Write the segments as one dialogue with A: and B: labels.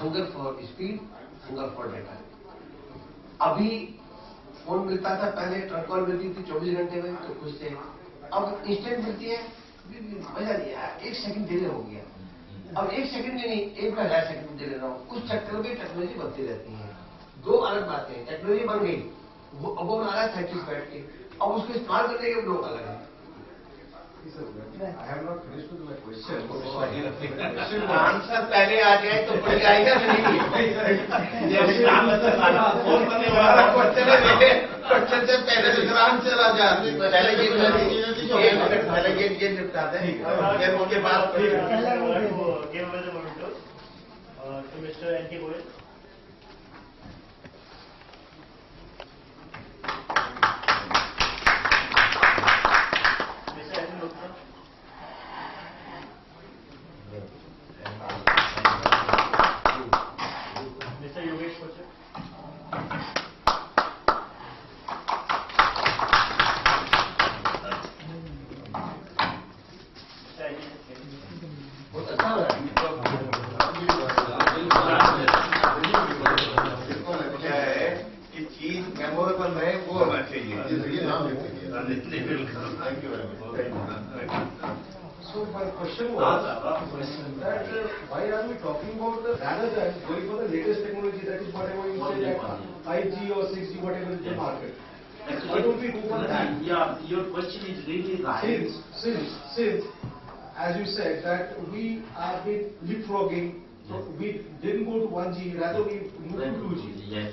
A: Hunger for speed, hunger for data. अभी phone मिलता था, पहले ट्रक कॉल मिलती थी 24 घंटे में तो खुश थे, अब इंस्टेंट मिलती है, मजा नहीं आया, 1 सेकंड डिले हो गया। अब 1 सेकंड भी नहीं, 1,000 सेकंड डिले रहा हूं। उस चक्कर में टेक्नोलॉजी बढ़ती रहती है। दो अलग बातें हैं, टेक्नोलॉजी बन गई, वो अब वो बना रहा है फैक्ट्री बैठ के, अब उसको इस्तेमाल करने के लोग अलग है।
B: I have not finished with my question.
A: Answer पहले आ जाए तो कोई आएगा नहीं। क्वेश्चन से पहले दूसरा आंसर आ जाए, पहले ये निपटा दें, फिर उसके बाद
C: mister NK. Goyal.
B: So my question was that why are we talking about the rather than going for the latest technology, that is whatever you say that 5G or 6G, whatever is the market. Why don't we go for that?
C: Yeah, your question is really right.
B: Since as you said that we have been leapfrogging, so we didn't go to 1G, rather we moved to 2G.
C: Yes.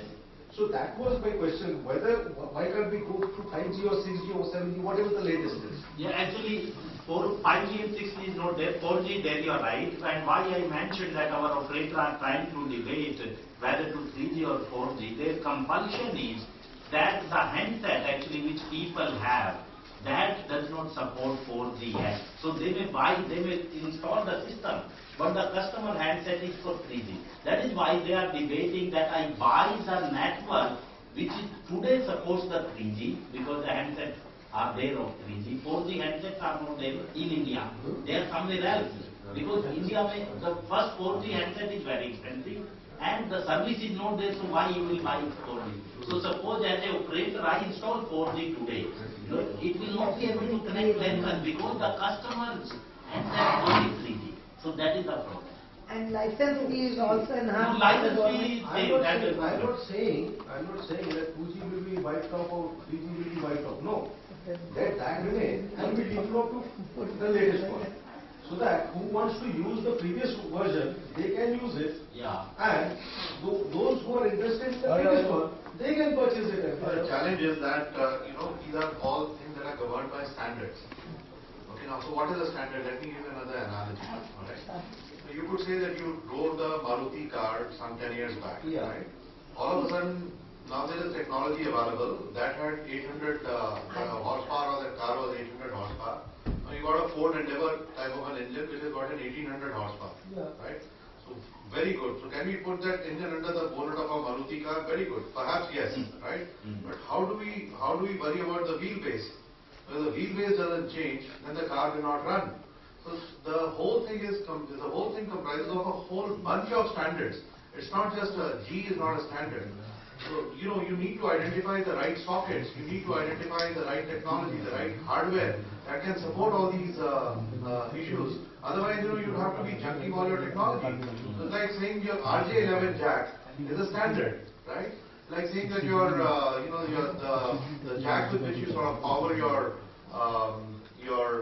B: So that was my question, why can't we go to 5G or 6G or 7G, whatever the latest is?
C: Yeah, actually, 5G and 6G is not there. 4G, there you are right. And why I mentioned that our operators are trying to debate whether to 3G or 4G. Their compulsion is that the handset actually which people have, that does not support 4G yet. So they may install the system, but the customer handset is for 3G. That is why they are debating that I buy the network which is today supports the 3G, because the handsets are there of 3G. 4G handsets are not there in India. They are somewhere else. Because India, the first 4G handset is very expensive and the service is not there, so why you will buy 4G? So suppose as a operator I install 4G today, it will not be able to connect very well because the customer's handset is only 3G. So that is the problem.
D: And license fee is also enhanced.
C: License fee is
B: I'm not saying that 2G will be wiped off or 3G will be wiped off. No. Let that remain and we leapfrog to the latest one. So that who wants to use the previous version, they can use it.
C: Yeah.
B: And those who are interested in the previous one, they can purchase it.
E: The challenge is that, these are all things that are governed by standards. Okay, now, so what is a standard? Let me give you another analogy. All right. So you could say that you drove the Maruti car some 10 years back, right? All of a sudden, now there is technology available that had 800 horsepower, or that car was 800 horsepower. Now you got a Ford Endeavour type of an engine which has got an 1800 horsepower, right? So very good. So can we put that engine under the bonnet of a Maruti car? Very good. Perhaps yes, right? But how do we worry about the wheelbase? When the wheelbase doesn't change, then the car will not run. So the whole thing comprises of a whole bunch of standards. It's not just a G is not a standard. So you need to identify the right sockets. You need to identify the right technology, the right hardware that can support all these issues. Otherwise, you have to be junking all your technology. So it's like saying your RJ11 jack is a standard, right? Like saying that your the jack with which you sort of power your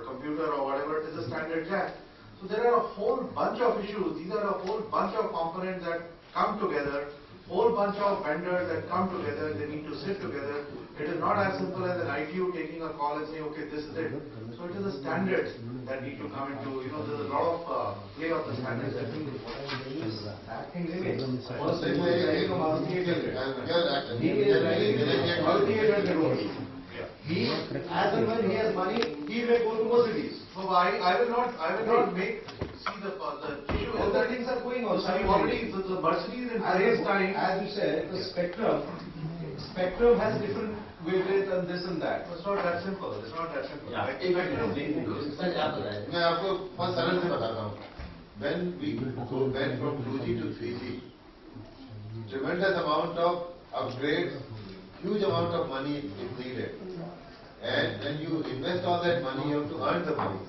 E: computer or whatever is a standard jack. So there are a whole bunch of issues. These are a whole bunch of components that come together, whole bunch of vendors that come together. They need to sit together. It is not as simple as an ITU taking a call and saying, okay, this is it. So it is the standards that need to come into, there's a lot of play of the standards that need to come into.
B: That thing remains. First time I is driving a Maruti 800. He is driving a Maruti 800 only. He, as and when he has money, he may go to Mercedes.
E: No, I will not make, see the issue.
B: All the things are going on.
E: So you already, the Mercedes in today's time.
B: As you said, the spectrum has different wavelength and this and that.
E: It's not that simple. It's not that simple.
C: Yeah.
F: मैं आपको बहुत सरल से बताता हूँ. When we went from 2G to 3G, tremendous amount of upgrades, huge amount of money is needed. And when you invest all that money, you have to earn the money.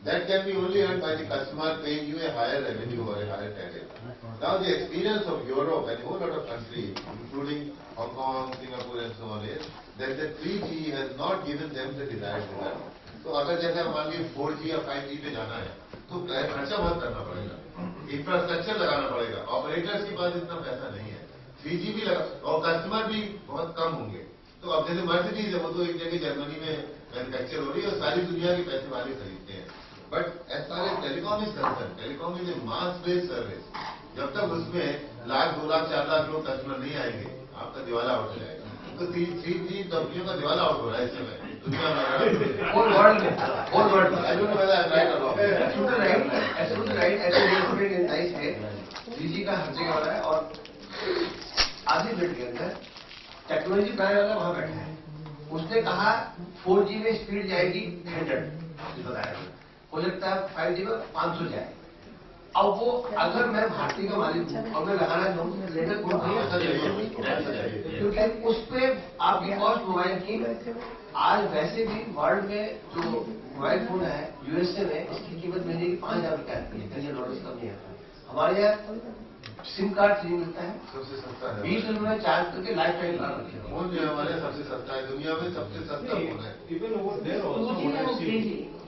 F: That can be only earned by the customer paying you a higher revenue or a higher tariff. Now the experience of Europe and a whole lot of countries, including Hong Kong, Singapore and so on, is that the 3G has not given them the desired result. तो अगर जैसे मान लीजिए 4G या 5G पे जाना है तो खर्चा बहुत करना पड़ेगा, इंफ्रास्ट्रक्चर लगाना पड़ेगा, ऑपरेटर्स के पास इतना पैसा नहीं है, 3G भी लगा और कस्टमर भी बहुत कम होंगे. तो अब जैसे मर्सिडीज है वो तो एक जगह जर्मनी में मैन्युफैक्चर हो रही है और सारी दुनिया के पैसे वाले खरीदते हैं. But as far as telecom is concern, telecom is a mass based service. जब तक उसमें 1 लाख 2 लाख 4 लाख लोग कस्टमर नहीं आएंगे आपका दिवाला आउट हो जाएगा. तो 3G कंपनियों का दिवाला आउट हो रहा है इस समय दुनिया में.
A: थ्री का हर जगह हो रहा है और आधे मिनट के अंदर टेक्नोलॉजी बनाने वाला वहां बैठा है. उसने कहा 4G में स्पीड जाएगी 100 बताया, हो सकता है 5G में 500 जाए. अब वो अगर मैं भारतीय का मालिक हूँ और मैं लगाना चाहूँ तो लेटर कौन क्योंकि उस पर आपकी कॉस्ट मोबाइल की आज वैसे भी वर्ल्ड में जो मोबाइल फोन है यूएसए में इसकी कीमत मिलेगी $5,000 आती है, $10 कम नहीं आता. हमारे यहाँ सिम कार्ड फ्री मिलता है,
F: सबसे सस्ता है.
A: 20 रुपये चार्ज करके लाइफ टाइम कार्ड रखे.
F: फोन जो है हमारे सबसे सस्ता है, दुनिया में सबसे सस्ता फोन है.
B: Even over there also, what I see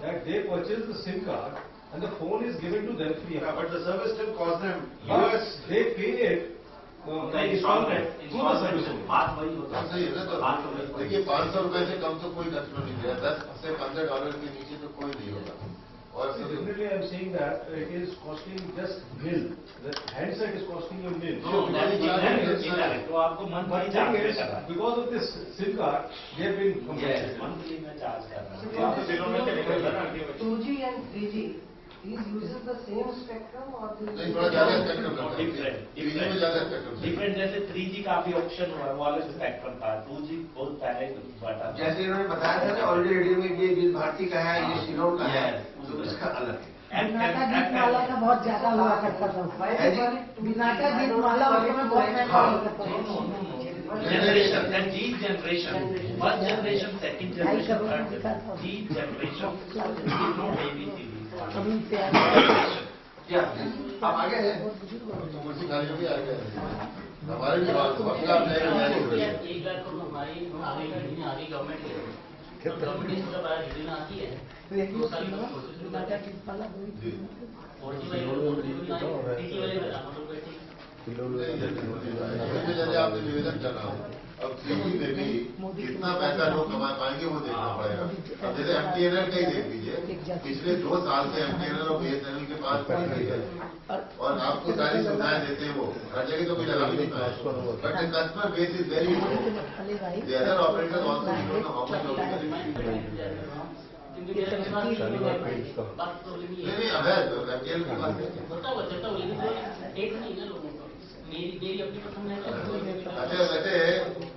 B: that they purchase the SIM card and the phone is given to them free.
E: Yeah, but the service still costs them
B: But
E: US.
B: they pay it installment through the service only.
C: बात वही होता
F: हाँ, सही है ना.
C: बात तो
F: तो
C: वही
F: देखिए 500 रुपए से कम तो कोई कस्टमर नहीं देगा, $10 से $15 के नीचे तो कोई नहीं होगा. और
B: So definitely I am saying that it is costing just nil. The handset is costing you nil.
C: No, that is indirect. तो आपको
B: But
C: monthly
B: thing
C: charge
B: is,
C: कर रहा है.
B: because of this SIM card, they have been compensated.
C: Monthly में charge कर रहा है.
D: Yeah.
C: तो दिनों में चलेगा ना.
D: 2G and 3G, these uses the same spectrum or the...
F: नहीं, थोड़ा ज्यादा स्पेक्ट्रम लगता है.
C: Different,
F: 3G में ज्यादा स्पेक्ट्रम.
C: डिफरेंट. जैसे 3G का अभी ऑप्शन हुआ है वो अलग स्पेक्ट्रम था, 2G बहुत पहले बटा.
A: जैसे इन्होंने बताया था ना ऑलरेडी रेडियो में ये बिल भारती का है, ये शिलोर का है, तो इसका अलग है.
D: बिनाका गीत माला का बहुत ज्यादा हुआ करता था. बिनाका गीत माला वाले में बहुत महंगा हुआ करता था.
C: Generation, then G generation, first generation, second generation, third generation, G generation, no ABC.
D: अभी प्यार
A: क्या आप आगे हैं?
F: तो मुझे खाली भी आ गया. हमारे भी बात वक्त आप जाएगा मैंने हो रही है.
G: एक बार तो हमारी आगे गवर्नमेंट की गवर्नमेंट इसका बड़ा योजना आती है.
D: बिनाका गीत माला
F: जी.
G: 4G वाले 3G वाले बताना तो बैठे.
F: जैसे आपसे निवेदन कर रहा हूँ, अब 3G में भी कितना पैसा लोग कमा पाएंगे वो देखना पड़ेगा. अब जैसे MTNL का ही देख लीजिए, पिछले 2 साल से MTNL और BSNL के पास पड़ी है और आपको सारी सुविधाएं देते हैं. वो हर जगह तो कोई लगा भी नहीं पाए. But the customer base is very low. The other operator also don't know how much.
G: बात तो
F: नहीं है MTNL की बात है.
G: चलता हुआ लेकिन एक नहीं ना लोगों का. मेरी अपनी पसंद है.
F: अच्छा वैसे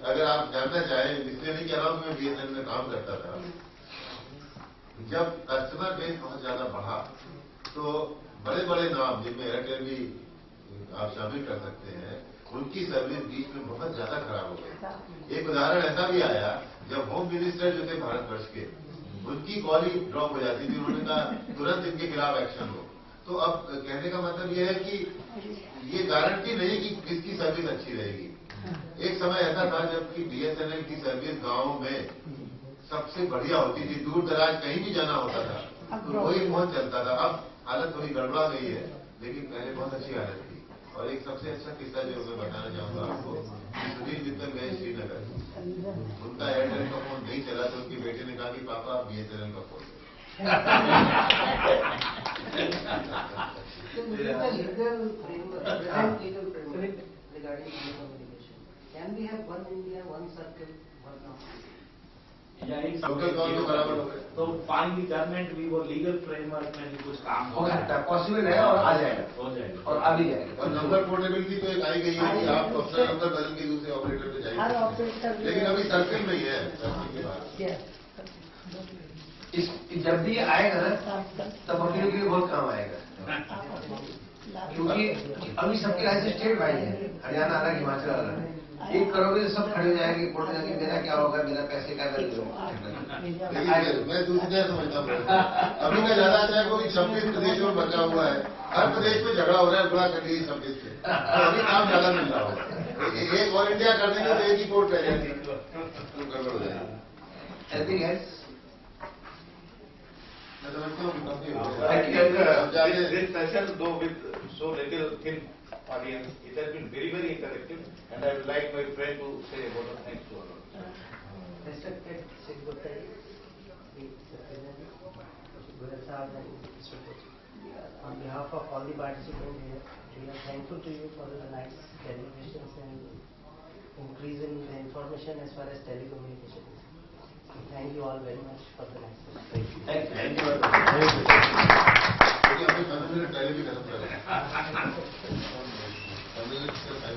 F: अगर आप जानना चाहें, इसलिए नहीं कह रहा हूँ कि मैं BSNL में काम करता था. जब कस्टमर बेस बहुत ज्यादा बढ़ा तो बड़े बड़े नाम जिनमें एयरटेल भी आप शामिल कर सकते हैं, उनकी सर्विस बीच में बहुत ज्यादा खराब हो गई. एक उदाहरण ऐसा भी आया जब होम मिनिस्टर जो थे भारतवर्ष के, उनकी कॉल ही ड्रॉप हो जाती थी. उन्होंने कहा तुरंत इनके खिलाफ एक्शन हो. तो अब कहने का मतलब यह है कि ये गारंटी नहीं कि किसकी सर्विस अच्छी रहेगी. एक समय ऐसा था जबकि BSNL की सर्विस गांव में सबसे बढ़िया होती थी. दूर दराज कहीं भी जाना होता था तो वही पहुंच चलता था. अब हालत थोड़ी गड़बड़ा गई है, लेकिन पहले बहुत अच्छी हालत थी. और एक सबसे अच्छा किस्सा जो मैं बताना चाहूंगा आपको, सुनील मित्तल गए श्रीनगर, उनका एयरटेल का फोन नहीं चला तो उनकी बेटे ने कहा कि पापा BSNL का phone.
D: regarding communication. Can we have one India, one circle, one office?
F: Local call तो बराबर हो गए.
C: तो फाइनली गवर्नमेंट भी वो लीगल फ्रेमवर्क में भी कुछ काम
A: हो सकता है, पॉसिबल है और आ जाएगा
C: हो जाएगा
A: और आ भी जाएगा.
F: और नंबर पोर्टेबिलिटी तो एक आई गई है कि आप अपना नंबर बदल के दूसरे ऑपरेटर पे
D: हर
F: जाइए,
D: ऑपरेटर
F: लेकिन अभी सर्किल में ही है. सर्किल के बाद
A: इस जब भी ये आएगा ना तब वकीलों के लिए बहुत काम आएगा. क्योंकि अभी सबके लाइसेंस स्टेट वाइज है, हरियाणा अलग, हिमाचल अलग है। एक करोगे तो सब खड़े हो जाएंगे कोर्ट में जाके, मेरा क्या होगा, मेरा पैसे का वैल्यू
F: लेकिन मैं दूसरी तरह समझता हूँ, अभी का ज्यादा अच्छा है क्योंकि 26 प्रदेशों में बचा हुआ है, हर प्रदेश में झगड़ा हो रहा है, गुणा कर लीजिए 26 से, अभी काम ज्यादा मिल रहा होगा। एक और इंडिया कर देंगे तो एक ही कोर्ट रह जाएगी, तो गड़बड़ हो जाएगी।
A: Anything else?
F: मैं समझता हूँ काफी हो गया।
E: This session, though with so little thin audience, it has been very, very interactive, and I would like my friend to say about the thanks to all of us.
H: Respected Secretary, Goyal Sahab and Mr. Kochi. On behalf of all the participants here, we are thankful to you for the nice deliberations and increase in the information as far as telecommunication is. Thank you all very much for the nice session.
A: Thank you.
F: क्योंकि हमने 15 minute पहले भी खत्म कर रहे हैं। 15 minute से time